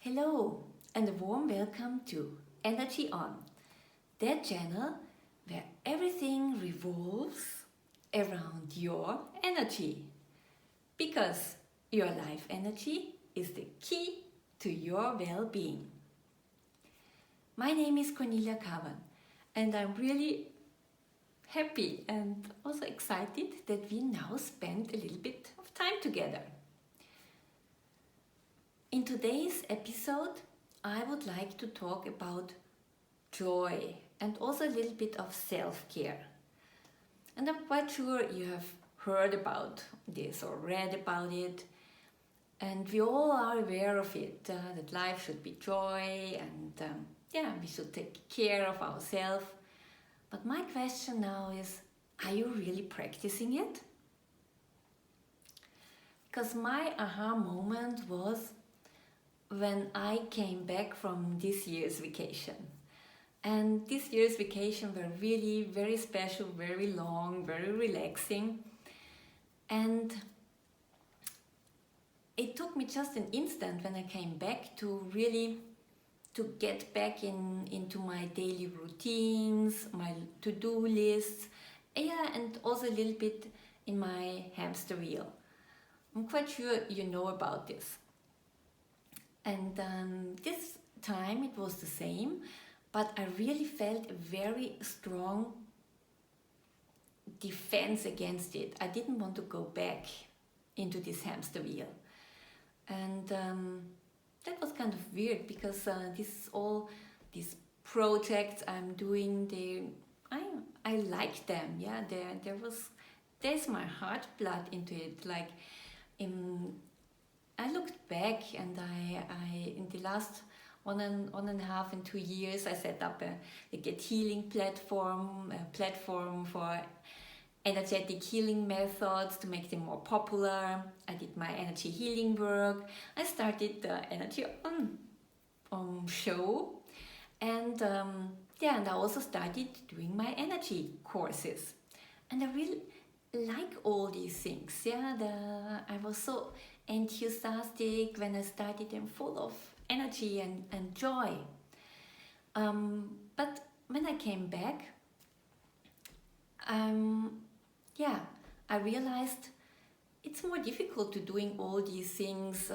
Hello and a warm welcome to Energy On, that channel where everything revolves around your energy. Because your life energy is the key to your well-being. My name is Cornelia Kavan and I'm really happy and also excited that we now spend a little bit of time together. In today's episode, I would like to talk about joy and also a little bit of self-care. And I'm quite sure you have heard about this or read about it. And we all are aware of it, that life should be joy and we should take care of ourselves. But my question now is, are you really practicing it? Because my aha moment was when I came back from this year's vacation. And this year's vacation were really very special, very long, very relaxing. And it took me just an instant when I came back to really get back into my daily routines, my to-do lists, and also a little bit in my hamster wheel. I'm quite sure you know about this. And this time it was the same, but I really felt a very strong defense against it. I didn't want to go back into this hamster wheel. And that was kind of weird because all these projects I'm doing, I like them. Yeah, there's my heart blood into it. Like I looked back and I in the last one and a half and 2 years I set up a Get Healing platform, a platform for energetic healing methods to make them more popular. I did my energy healing work. I started the Energy On show, and and I also started doing my energy courses, and I really like all these things. I was so enthusiastic when I started them, full of energy and joy. But when I came back, I realized it's more difficult to doing all these things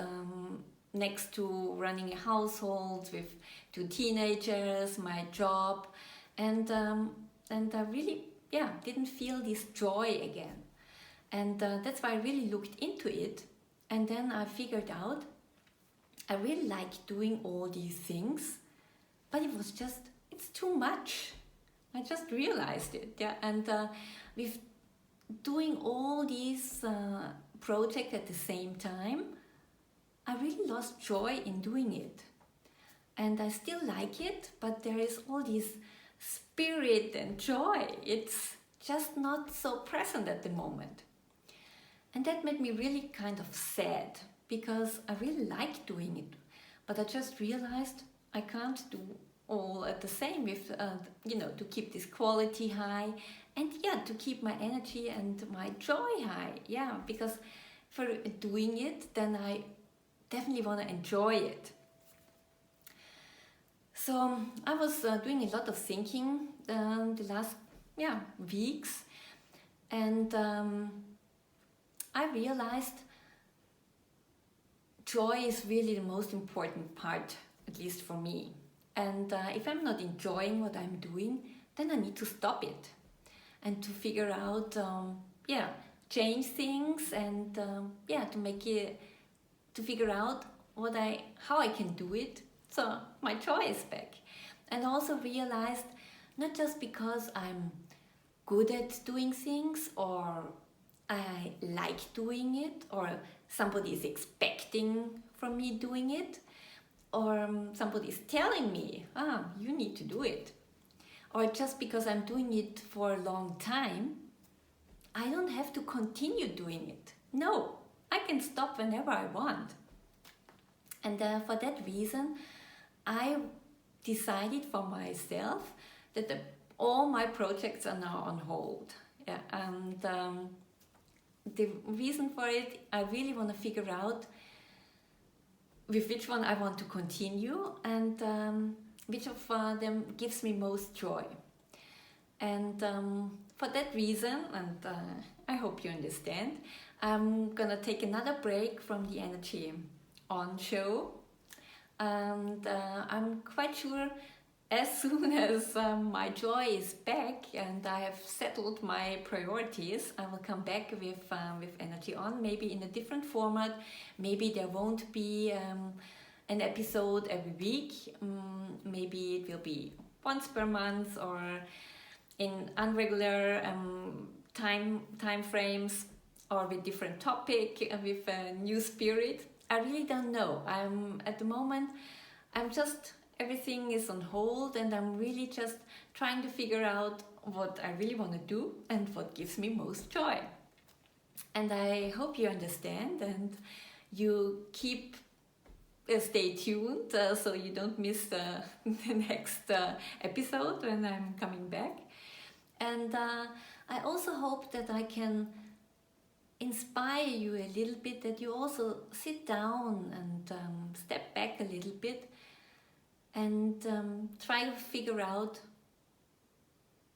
next to running a household with 2 teenagers, my job, and I really didn't feel this joy again. And that's why I really looked into it. And then I figured out I really like doing all these things, but it's too much. I just realized it, and with doing all these projects at the same time, I really lost joy in doing it. And I still like it, but there is all this spirit and joy. It's just not so present at the moment. And that made me really kind of sad, because I really like doing it, but I just realized I can't do all at the same with, to keep this quality high and to keep my energy and my joy high. Because for doing it, then I definitely want to enjoy it. So I was doing a lot of thinking the last weeks, and I realized joy is really the most important part, at least for me. And if I'm not enjoying what I'm doing, then I need to stop it and to figure out, change things and to figure out how I can do it so my joy is back. And also realized, not just because I'm good at doing things or I like doing it, or somebody is expecting from me doing it, or somebody is telling me, you need to do it, or just because I'm doing it for a long time, I don't have to continue doing it. No, I can stop whenever I want. And for that reason, I decided for myself that all my projects are now on hold. The reason for it, I really want to figure out with which one I want to continue, and which of them gives me most joy. And for that reason, and I hope you understand, I'm gonna take another break from the Energy On show, and I'm quite sure as soon as my joy is back and I have settled my priorities, I will come back with Energy On, maybe in a different format. Maybe there won't be an episode every week. Maybe it will be once per month or in unregular time frames, or with different topic, with a new spirit. I really don't know. At the moment, everything is on hold, and I'm really just trying to figure out what I really want to do and what gives me most joy. And I hope you understand, and you stay tuned so you don't miss the next episode when I'm coming back. And I also hope that I can inspire you a little bit, that you also sit down and step back a little bit and try to figure out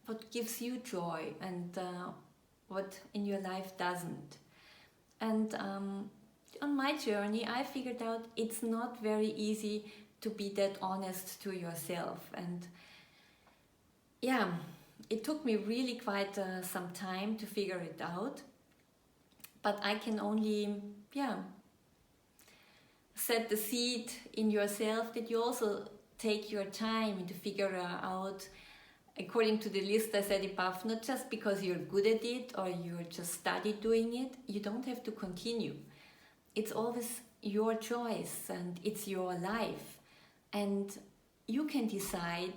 what gives you joy and what in your life doesn't. And on my journey, I figured out it's not very easy to be that honest to yourself. And yeah, it took me really quite some time to figure it out. But I can only, set the seed in yourself that you also take your time to figure out according to the list I said above, not just because you're good at it or you just started doing it. You don't have to continue. It's always your choice and it's your life. And you can decide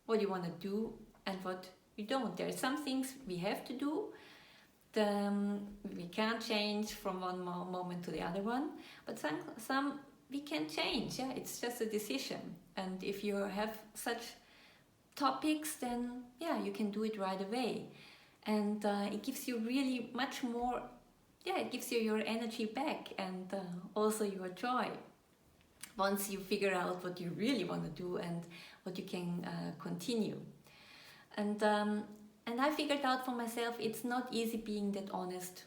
what you want to do and what you don't. There are some things we have to do. We can't change from one moment to the other one, but some we can change. Yeah, it's just a decision. And if you have such topics, then you can do it right away. And it gives you really much more. It gives you your energy back and also your joy. Once you figure out what you really want to do and what you can continue. And I figured out for myself, it's not easy being that honest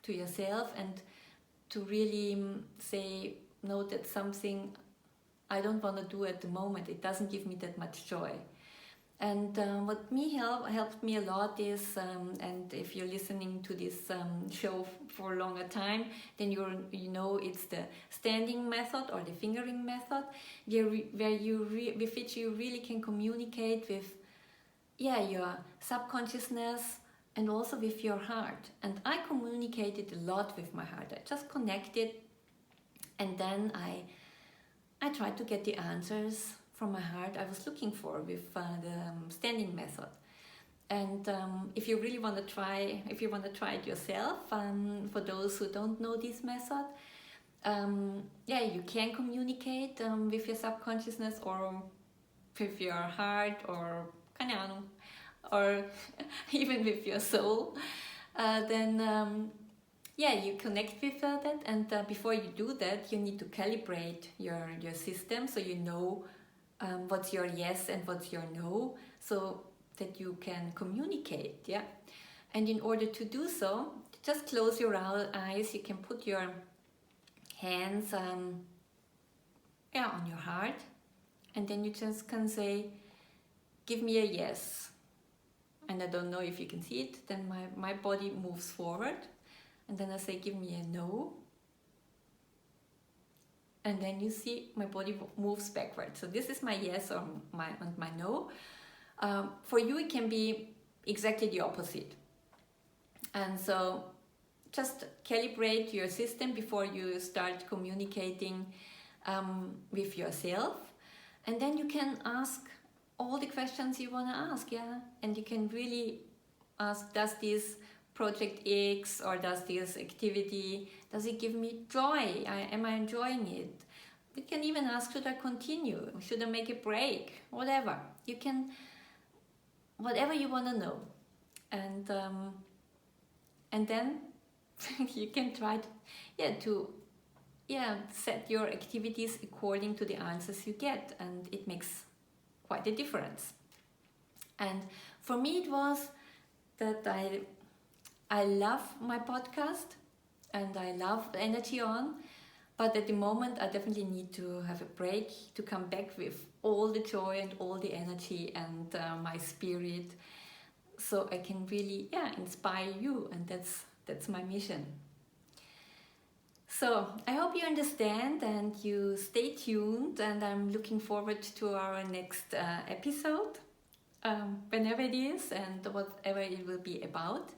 to yourself and to really say, no, that's something I don't want to do at the moment. It doesn't give me that much joy. And what helped me a lot is, and if you're listening to this show for a longer time, then you know it's the standing method or the fingering method, with which you really can communicate with your subconsciousness and also with your heart. And I communicated a lot with my heart. I just connected, and then I tried to get the answers from my heart I was looking for with the standing method. And if you want to try it yourself, for those who don't know this method, you can communicate with your subconsciousness or with your heart or keine Ahnung, or even with your soul, then you connect with that, and before you do that, you need to calibrate your system so you know what's your yes and what's your no, so that you can communicate. And in order to do so, just close your eyes. You can put your hands on your heart, and then you just can say, give me a yes. And I don't know if you can see it. Then my body moves forward. And then I say, give me a no. And then you see my body moves backward. So this is my yes or my no. For you, it can be exactly the opposite. And so just calibrate your system before you start communicating with yourself. And then you can ask all the questions you want to ask, and you can really ask, does this project X or does this activity, does it give me joy? Am I enjoying it? You can even ask, should I continue? Should I make a break? Whatever. You can, whatever you want to know. And then you can try to yeah, set your activities according to the answers you get, and it makes quite a difference. And for me, it was that I love my podcast and I love Energy On, but at the moment I definitely need to have a break to come back with all the joy and all the energy and my spirit, so I can really inspire you, and that's my mission. So I hope you understand and you stay tuned, and I'm looking forward to our next episode, whenever it is and whatever it will be about.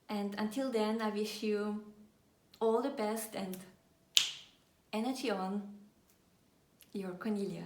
And until then, I wish you all the best and energy on, your Cornelia.